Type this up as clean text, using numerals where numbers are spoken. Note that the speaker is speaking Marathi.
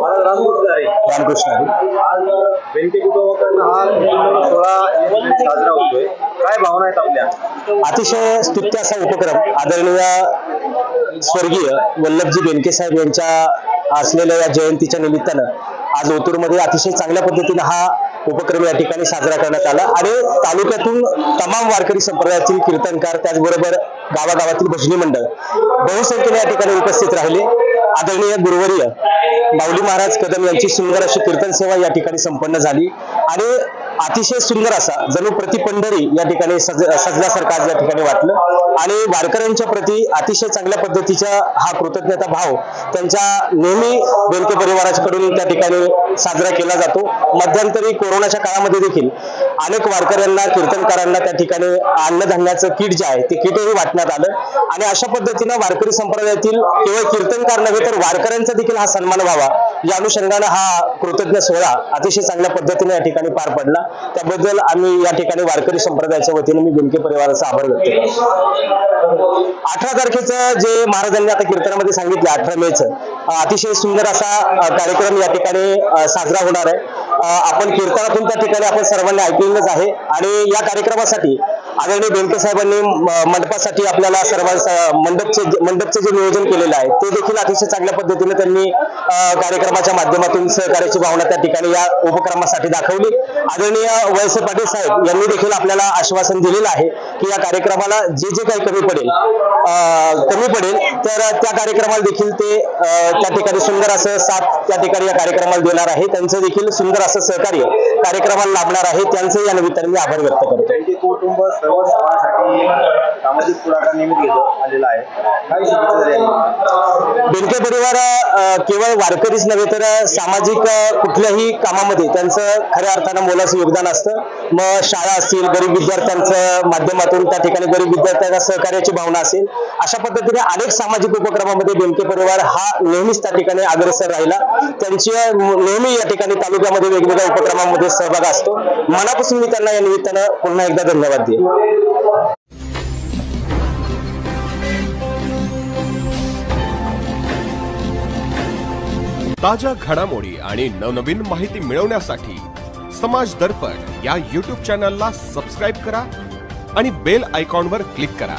रामकृष्ण आज बेनके कुटुंबाकडनं हा सोहळा साजरा होतोय, काय भावना आहेत आपल्या? अतिशय स्तुत्य असा उपक्रम आदरणीय स्वर्गीय वल्लभजी बेनके साहेब यांच्या असलेल्या या जयंतीच्या निमित्तानं आज ओतूरमध्ये अतिशय चांगल्या पद्धतीने हा उपक्रम या ठिकाणी साजरा करण्यात आला आणि तालुक्यातून तमाम वारकरी संप्रदायातील कीर्तनकार त्याचबरोबर गावागावातील भजनी मंडळ बहुसंख्येने या ठिकाणी उपस्थित राहिले। आदरणीय गुरुवर्य माऊली महाराज कदम यांची सुंदर अशी कीर्तन सेवा या ठिकाणी संपन्न झाली आणि अतिशय सुंदर असा जणू प्रति पंढरी या ठिकाणी सजल्यासारखं आज या ठिकाणी वाटलं आणि वारकऱ्यांच्या प्रति अतिशय चांगल्या पद्धतीचा हा कृतज्ञता भाव त्यांच्या नेहमी बेनके परिवाराकडून त्या ठिकाणी साजरा केला जातो। मध्यंतरी कोरोनाच्या काळामध्ये देखील अनेक वारकऱ्यांना कीर्तनकारांना त्या ठिकाणी अन्नधान्याचं किट जे आहे ते किटही वाटण्यात आलं आणि अशा पद्धतीनं वारकरी संप्रदायातील केवळ कीर्तनकार नव्हे तर वारकऱ्यांचा देखील हा सन्मान व्हावा या अनुषंगाने हा कृतज्ञ सोहळा अतिशय चांगल्या पद्धतीने या ठिकाणी पार पडला। त्याबद्दल आम्ही या ठिकाणी वारकरी संप्रदायाच्या वतीने मी बेनके परिवाराचा आभार व्यक्त करतो। 18 तारखेचं जे महाराजांनी आता कीर्तनामध्ये सांगितलं 18 मेचं अतिशय सुंदर असा कार्यक्रम या ठिकाणी साजरा होणार आहे। आपण कीर्तनातून त्या ठिकाणी आपण सर्वांनी ऐकलेलंच आहे आणि या कार्यक्रमासाठी आदरणीय बेनके साहेबांनी मंडपासाठी आपल्याला मंडपचे जे नियोजन केलेलं आहे ते देखील अतिशय चांगल्या पद्धतीने त्यांनी कार्यक्रमाच्या माध्यमातून सहकार्याची भावना त्या ठिकाणी या उपक्रमासाठी दाखवली। आदरणीय वळसे पाटील साहेब यांनी देखील आपल्याला आश्वासन दिलेलं आहे की या कार्यक्रमाला जे काही कमी पडेल तर त्या कार्यक्रमाला देखील ते त्या ठिकाणी सुंदर असं साथ त्या ठिकाणी या कार्यक्रमाला देणार आहे। त्यांचं देखील सुंदर असं सहकार्य कार्यक्रमाला लाभणार आहे। त्यांचं या निमित्ताने मी आभार व्यक्त करतो। बेनके कुटुंब सर्व समाजासाठी सामाजिक पुढाकार नियमित घेत आलेला आहे, काय शुभेच्छा दिल्या? बेनके परिवार केवळ वारकरीच नव्हे तर सामाजिक कुठल्याही कामामध्ये त्यांचं खऱ्या अर्थानं मोलाचं योगदान असतं। मग शाळा असतील, गरीब विद्यार्थ्यांचं माध्यमातून त्या ठिकाणी गरीब विद्यार्थ्यांना सहकार्याची भावना असेल, अशा पद्धतीने अनेक सामाजिक उपक्रमामध्ये बेनके परिवार हा नेहमीच त्या ठिकाणी अग्रेसर राहिला। त्यांची नेहमी या ठिकाणी तालुक्यामध्ये वेगवेगळ्या उपक्रमांमध्ये सहभाग असतो। मनापासून मी त्यांना या निमित्तानं पुन्हा एकदा धन्यवाद देईन। ताज्या घडामोडी आणि नवनवीन माहिती मिळवण्यासाठी समाज दर्पण या YouTube चॅनलला सबस्क्राइब करा आणि बेल आयकॉनवर क्लिक करा।